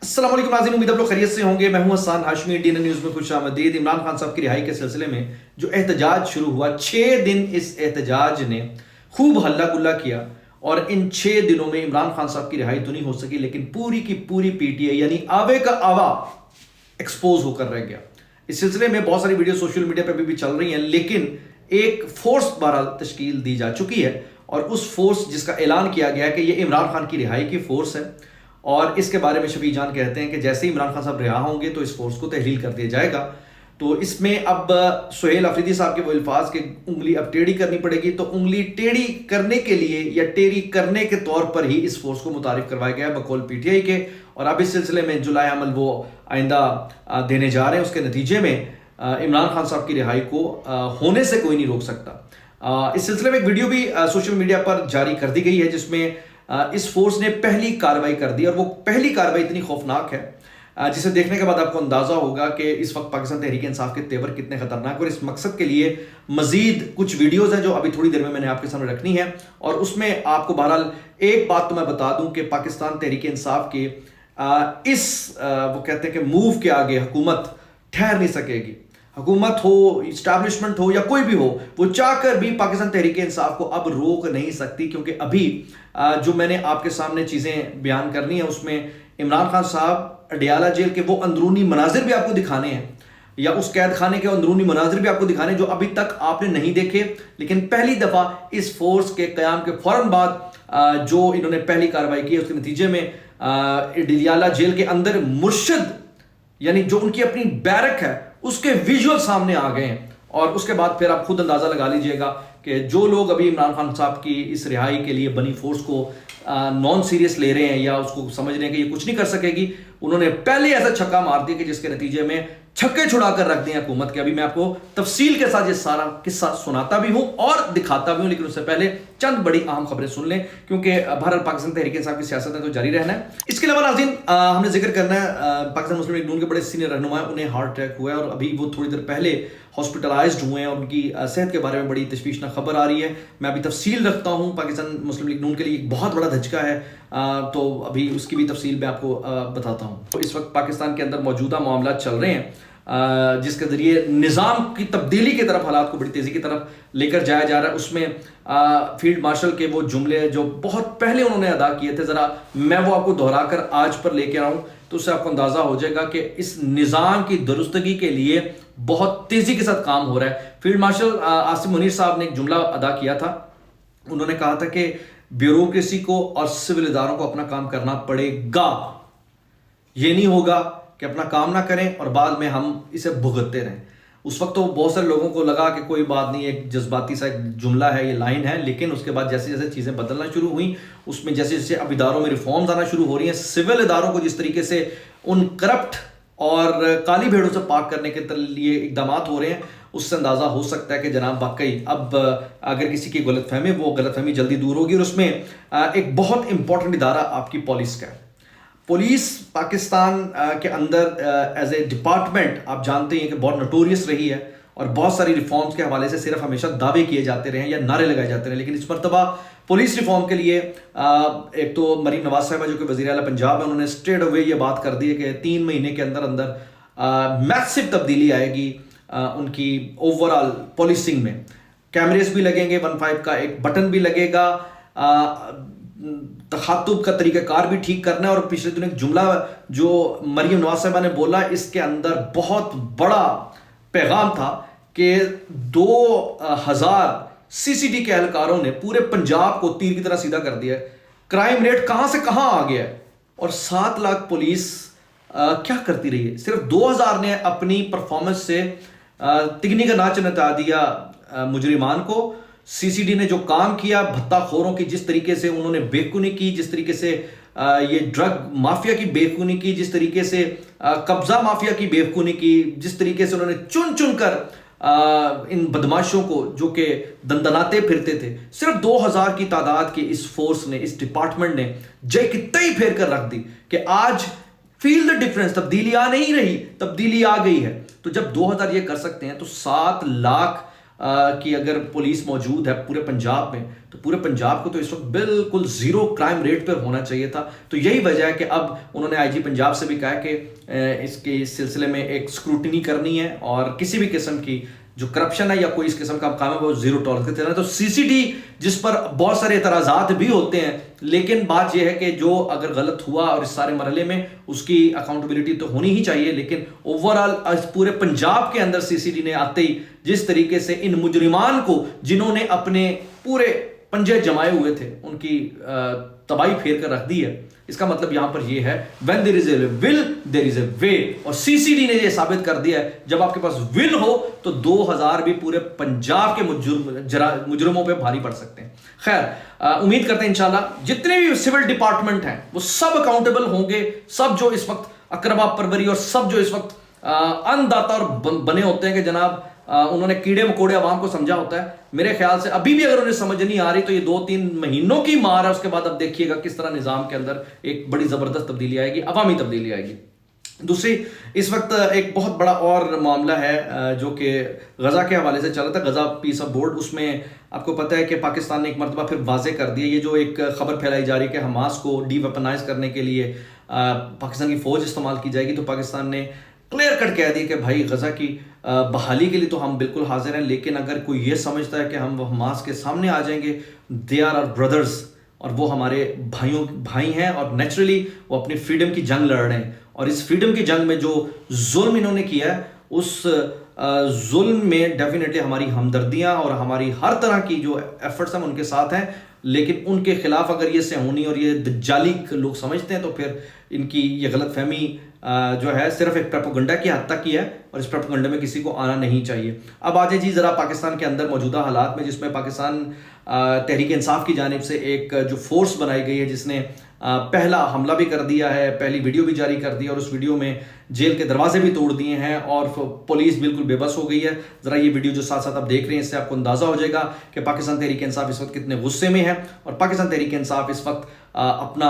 अस्सलाम वालेकुम नाज़रीन, उम्मीद आप लोग खैरियत से होंगे। मैं हूं हसन हाशमी, इंडियन न्यूज़ में खुश आमदीद। इमरान खान साहब की रिहाई के सिलसिले में जो एहतजाज शुरू हुआ, 6 दिन इस एहतजाज ने खूब हल्ला गुल्ला किया और इन 6 दिनों में इमरान खान साहब की रिहाई तो नहीं हो सकी, लेकिन पूरी की पूरी पीटीआई यानी आवे का आवा एक्सपोज होकर रह गया। इस सिलसिले में बहुत सारी वीडियो सोशल मीडिया पर भी चल रही हैं, लेकिन एक फोर्स बहरहाल तश्कील दी जा चुकी है और उस फोर्स जिसका ऐलान किया गया है कि ये इमरान खान की रिहाई की फोर्स है। और इसके बारे में शफी जान कहते हैं कि जैसे ही इमरान खान साहब रिहा होंगे तो इस फोर्स को तहलील कर दिया जाएगा। तो इसमें अब सुहेल अफरीदी साहब के वो अल्फाज के उंगली अब टेढ़ी करनी पड़ेगी, तो उंगली टेढ़ी करने के लिए या टेढ़ी करने के तौर पर ही इस फोर्स को मुतारिफ करवाया गया है बकौल पीटीआई के। और अब इस सिलसिले में जुलाई अमल वो आइंदा देने जा रहे हैं। उसके नतीजे में इमरान खान साहब की रिहाई को होने से कोई नहीं रोक सकता। इस सिलसिले में एक वीडियो भी सोशल मीडिया पर जारी कर दी गई है जिसमें इस फोर्स ने पहली कार्रवाई कर दी, और वो पहली कार्रवाई इतनी खौफनाक है जिसे देखने के बाद आपको अंदाजा होगा कि इस वक्त पाकिस्तान तहरीक इंसाफ के तेवर कितने खतरनाक। और इस मकसद के लिए मजीद कुछ वीडियोस हैं जो अभी थोड़ी देर में मैंने आपके सामने रखनी है, और उसमें आपको बहरहाल एक बात तो मैं बता दूं कि पाकिस्तान तहरीक इंसाफ के वो कहते हैं कि मूव के आगे हुकूमत ठहर नहीं सकेगी। हुकूमत हो, इस्टेब्लिशमेंट हो या कोई भी हो, वो चाहकर भी पाकिस्तान तहरीक इंसाफ को अब रोक नहीं सकती, क्योंकि अभी जो मैंने आपके सामने चीज़ें बयान करनी है उसमें इमरान खान साहब अडियाला जेल के वो अंदरूनी मनाजिर भी आपको दिखाने हैं, या उस कैद खाने के अंदरूनी मनाजिर भी आपको दिखाने जो अभी तक आपने नहीं देखे। लेकिन पहली दफ़ा इस फोर्स के क़याम के फ़ौरन बाद जो इन्होंने पहली कार्रवाई की, उसके नतीजे में अडियाला जेल के अंदर मुर्शद यानी जो उनकी अपनी बैरक है उसके विजुअल सामने आ गए हैं। और उसके बाद फिर आप खुद अंदाजा लगा लीजिएगा कि जो लोग अभी इमरान खान साहब की इस रिहाई के लिए बनी फोर्स को नॉन सीरियस ले रहे हैं या उसको समझ रहे हैं कि ये कुछ नहीं कर सकेगी, उन्होंने पहले ऐसा छक्का मार दिया कि जिसके नतीजे में छक्के छुड़ा कर रख दिए हुकूमत के। अभी मैं आपको तफसील के साथ ये सारा किस्सा सुनाता भी हूं और दिखाता भी हूं, लेकिन उससे पहले चंद बड़ी अहम खबरें सुन लें, क्योंकि भारत पाकिस्तान तहरीक इंसाफ की सियासत है तो जारी रहना है। इसके अलावा नाज़रीन हमने जिक्र करना है पाकिस्तान मुस्लिम लीग नून के बड़े सीनियर रहनुमा, उन्हें हार्ट अटैक हुआ है और अभी वो थोड़ी देर पहले हॉस्पिटलाइज्ड हुए हैं और उनकी सेहत के बारे में बड़ी तशवीशनाक खबर आ रही है। मैं अभी तफसील रखता हूँ, पाकिस्तान मुस्लिम लीग नून के लिए एक बहुत बड़ा धचका है, तो अभी उसकी भी तफसील मैं आपको बताता हूँ। तो इस वक्त पाकिस्तान के अंदर मौजूदा मामला चल रहे हैं जिसके जरिए निज़ाम की तब्दीली की तरफ, हालात को बड़ी तेज़ी की तरफ लेकर जाया जा रहा है। उसमें फील्ड मार्शल के वो जुमले जो बहुत पहले उन्होंने अदा किए थे, ज़रा मैं वो आपको दोहराकर आज पर लेके आऊँ तो उससे आपको अंदाज़ा हो जाएगा कि इस निज़ाम की दुरुस्तगी के लिए बहुत तेज़ी के साथ काम हो रहा है। फील्ड मार्शल आसिम मुनीर साहब ने एक जुमला अदा किया था। उन्होंने कहा था कि ब्यूरोक्रेसी को और सिविल इदारों को अपना काम करना पड़ेगा। ये नहीं होगा कि अपना काम ना करें और बाद में हम इसे भुगतते रहें। उस वक्त तो बहुत सारे लोगों को लगा कि कोई बात नहीं, एक जज्बाती सा एक जुमला है, ये लाइन है, लेकिन उसके बाद जैसे जैसे चीज़ें बदलना शुरू हुई, उसमें जैसे जैसे अब इदारों में रिफॉर्म्स आना शुरू हो रही हैं, सिविल इदारों को जिस तरीके से उन करप्ट और काली भेड़ों से पाक करने के लिए इकदाम हो रहे हैं, उससे अंदाज़ा हो सकता है कि जनाब वाकई अब अगर किसी की गलतफहमी, वो गलतफहमी जल्दी दूर होगी। और उसमें एक बहुत इंपॉर्टेंट इदारा आपकी पुलिस का है। पुलिस पाकिस्तान के अंदर एज ए डिपार्टमेंट आप जानते हैं कि बहुत नोटोरियस रही है और बहुत सारी रिफॉर्म्स के हवाले से सिर्फ हमेशा दावे किए जाते रहे हैं या नारे लगाए जाते रहे, लेकिन इस मरतबा पुलिस रिफॉर्म के लिए एक तो मरीम नवाज साहिबा जो कि वज़ीर आला पंजाब है, उन्होंने स्ट्रेट अवे ये बात कर दी है कि 3 महीने के अंदर अंदर मैसिव तब्दीली आएगी उनकी ओवरऑल पुलिसिंग में। कैमरेज भी लगेंगे, 15 का एक बटन भी लगेगा, तखातुब का तरीक़ाकार भी ठीक करना है। और पिछले दिनों एक जुमला जो मरीम नवाज साहिबा ने बोला, इसके अंदर बहुत बड़ा पैगाम था कि 2000 सीसीटी के एहलकारों ने पूरे पंजाब को तीर की तरह सीधा कर दिया है। क्राइम रेट कहां से कहां आ गया है और 7 लाख पुलिस क्या करती रही है। सिर्फ 2000 ने अपनी परफॉर्मेंस से तिगनी का नाच नचा दिया मुजरिमान को। सीसीडी ने जो काम किया, भत्ताखोरों की जिस तरीके से उन्होंने बेखुनी की, जिस तरीके से ये ड्रग माफिया की बेखुनी की, जिस तरीके से कब्जा माफिया की बेखुनी की, जिस तरीके से उन्होंने चुन चुन कर इन बदमाशों को जो कि दंदनाते फिरते थे, सिर्फ 2000 की तादाद की इस फोर्स ने, इस डिपार्टमेंट ने जय की तई फेर कर रख दी कि आज फील द डिफरेंस, तब्दीली आ नहीं रही, तब्दीली आ गई है। तो जब 2000 ये कर सकते हैं तो 7 लाख کہ اگر پولیس موجود ہے پورے پنجاب میں تو پورے پنجاب کو تو اس وقت بالکل زیرو کرائم ریٹ پر ہونا چاہیے تھا. تو یہی وجہ ہے کہ اب انہوں نے آئی جی پنجاب سے بھی کہا کہ اس کے سلسلے میں ایک اسکروٹنی کرنی ہے اور کسی بھی قسم کی جو کرپشن ہے یا کوئی اس قسم کا کام ہے وہ زیرو ٹالرنس کا چلنا ہے. تو سی سی ٹی جس پر بہت سارے اعتراضات بھی ہوتے ہیں لیکن بات یہ ہے کہ جو اگر غلط ہوا اور اس سارے مرحلے میں اس کی اکاؤنٹیبلٹی تو ہونی ہی چاہیے, لیکن اوور آل پورے پنجاب کے اندر سی سی ٹی نے آتے ہی جس طریقے سے ان مجرمان کو جنہوں نے اپنے پورے پنجے جمائے ہوئے تھے ان کی تباہی پھیر کر رکھ دی ہے. اس کا مطلب یہاں پر یہ ہے when there is a will there is a way, اور سی سی ٹی نے یہ ثابت کر دیا ہے جب آپ کے پاس ول ہو تو 2000 بھی پورے پنجاب کے مجرموں پہ بھاری پڑ سکتے ہیں. خیر امید کرتے ہیں انشاءاللہ جتنے بھی سول ڈپارٹمنٹ ہیں وہ سب اکاؤنٹیبل ہوں گے, سب جو اس وقت اقربا پروری اور سب جو اس وقت انداتا اور بنے ہوتے ہیں کہ جناب انہوں نے کیڑے مکوڑے عوام کو سمجھا ہوتا ہے. میرے خیال سے ابھی بھی اگر انہیں سمجھ نہیں آ رہی تو یہ 2-3 مہینوں کی مار ہے, اس کے بعد اب دیکھیے گا کس طرح نظام کے اندر ایک بڑی زبردست تبدیلی آئے گی, عوامی تبدیلی آئے گی. دوسری اس وقت ایک بہت بڑا اور معاملہ ہے جو کہ غزہ کے حوالے سے چل رہا تھا, غزہ پیس آف بورڈ. اس میں آپ کو پتہ ہے کہ پاکستان نے ایک مرتبہ پھر واضح کر دیا یہ جو ایک خبر پھیلائی جا رہی ہے کہ حماس کو ڈی ویپنائز کرنے کے لیے پاکستان کی فوج استعمال کی جائے گی. تو پاکستان نے کلیئر کٹ کہہ دی کہ بھائی غزہ کی بحالی کے لیے تو ہم بالکل حاضر ہیں, لیکن اگر کوئی یہ سمجھتا ہے کہ ہم وہ حماس کے سامنے آ جائیں گے, دے آر آور بردرز اور وہ ہمارے بھائی ہیں اور نیچرلی وہ اپنی فریڈم کی جنگ لڑ رہے ہیں. اور اس فریڈم کی جنگ میں جو ظلم انہوں نے کیا ہے اس ظلم میں ڈیفینیٹلی ہماری ہمدردیاں اور ہماری ہر طرح کی جو ایفرٹس ہیں ان کے ساتھ ہیں, لیکن ان کے خلاف اگر یہ سہونی اور یہ دجالی لوگ سمجھتے ہیں تو پھر ان کی یہ غلط فہمی جو ہے صرف ایک پروپیگنڈا کی حد تک کی ہے اور اس پروپیگنڈا میں کسی کو آنا نہیں چاہیے. اب آ جائیں جی ذرا پاکستان کے اندر موجودہ حالات میں, جس میں پاکستان تحریک انصاف کی جانب سے ایک جو فورس بنائی گئی ہے جس نے پہلا حملہ بھی کر دیا ہے, پہلی ویڈیو بھی جاری کر دی اور اس ویڈیو میں جیل کے دروازے بھی توڑ دیے ہیں اور پولیس بالکل بے بس ہو گئی ہے. ذرا یہ ویڈیو جو ساتھ ساتھ آپ دیکھ رہے ہیں اس سے آپ کو اندازہ ہو جائے گا کہ پاکستان تحریک انصاف اس وقت کتنے غصے میں ہے اور پاکستان تحریک انصاف اس وقت اپنا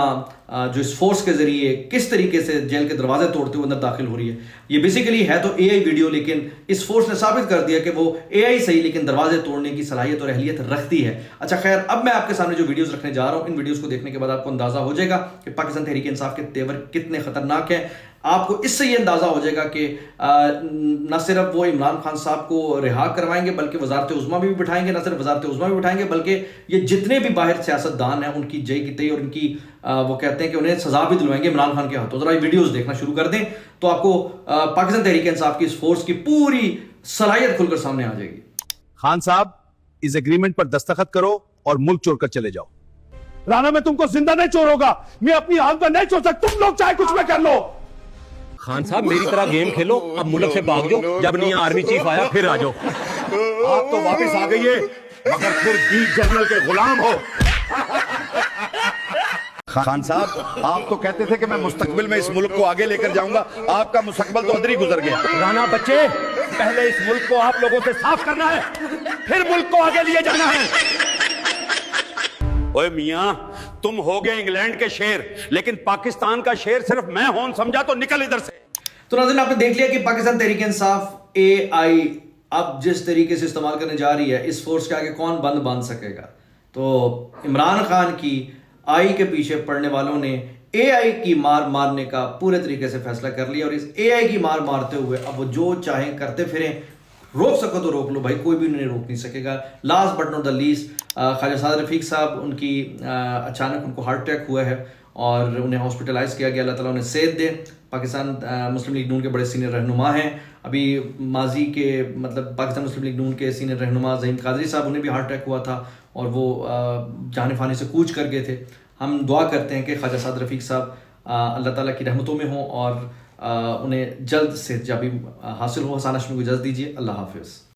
جو اس فورس کے ذریعے کس طریقے سے جیل کے دروازے توڑتے ہوئے اندر داخل ہو رہی ہے. یہ بیسیکلی ہے تو اے آئی ویڈیو, لیکن اس فورس نے ثابت کر دیا کہ وہ اے آئی صحیح لیکن دروازے توڑنے کی صلاحیت اور اہلیت رکھتی ہے. اچھا خیر, اب میں آپ کے سامنے جو ویڈیوز رکھنے جا رہا ہوں ان ویڈیوز کو دیکھنے کے بعد آپ کو اندازہ ہو جائے گا کہ پاکستان تحریک انصاف کے تیور کتنے خطرناک ہیں. آپ کو اس سے یہ اندازہ ہو جائے گا کہ نہ صرف وہ عمران خان صاحب کو رہا کروائیں گے بلکہ وزارت عظمیٰ بھی بٹھائیں گے, نہ صرف وزارت عظمیٰ بھی بٹھائیں گے بلکہ یہ جتنے بھی باہر سیاست دان ہیں ان کی جے کی تئی اور ان کی وہ کہتے ہیں کہ انہیں سزا بھی دلوائیں گے عمران خان کے ہاتھوں. ذرا یہ ویڈیوز دیکھنا شروع کر دیں تو آپ کو پاکستان تحریک انصاف کی اس فورس کی پوری صلاحیت کھل کر سامنے آ جائے گی. خان صاحب اس ایگریمنٹ پر دستخط کرو اور ملک چھوڑ کر چلے جاؤ. رانا میں تم کو زندہ نہیں چھوڑوں گا, میں اپنی آنکھ پر نہیں چھوڑ سکتا, تم لوگ چاہے کچھ میں کر لو. خان صاحب میری طرح گیم کھیلو, اب ملک سے بھاگ جاؤ, جب نہیں آرمی چیف آیا پھر آ جاؤ. آپ تو واپس آ گئی ہے مگر پھر بھی جنرل کے غلام ہو. خان صاحب آپ تو کہتے تھے کہ میں مستقبل میں اس ملک کو آگے لے کر جاؤں گا, آپ کا مستقبل تو ادھر ہی گزر گیا. رانا بچے, پہلے اس ملک کو آپ لوگوں سے صاف کرنا ہے, پھر ملک کو آگے لیے جانا ہے. اوے میاں تم ہو گئے انگلینڈ کے شیر, لیکن پاکستان کا شیر صرف میں ہوں سمجھا تو نکل ادھر سے. تو ناظرین آپ نے دیکھ لیا کہ پاکستان تحریک انصاف اے آئی اب جس طریقے سے استعمال کرنے جا رہی ہے اس فورس کے آگے کون بند باندھ سکے گا. تو عمران خان کی آئی کے پیچھے پڑنے والوں نے اے آئی کی مار مارنے کا پورے طریقے سے فیصلہ کر لیا اور اس اے آئی کی مار مارتے ہوئے اب وہ جو چاہیں کرتے پھریں. روک سکو تو روک لو بھائی, کوئی بھی انہیں روک نہیں سکے گا. Last but not the least Khawaja Saad Rafique sahab, ان کی اچانک ان کو ہارٹ اٹیک ہوا ہے اور انہیں ہاسپٹلائز کیا گیا. اللہ تعالیٰ انہیں صحت دے. پاکستان مسلم لیگ نون کے بڑے سینئر رہنما ہیں. ابھی ماضی کے مطلب پاکستان مسلم لیگ نون کے سینئر رہنما ظہیم قادری صاحب, انہیں بھی ہارٹ اٹیک ہوا تھا اور وہ جان فانی سے کوچ کر گئے تھے. ہم دعا کرتے ہیں کہ خواجہ سعد رفیق صاحب اللہ تعالیٰ کی رحمتوں میں ہوں اور انہیں جلد صحت یابی حاصل ہو. حسان ہاشمی کو اجازت دیجیے. اللہ حافظ.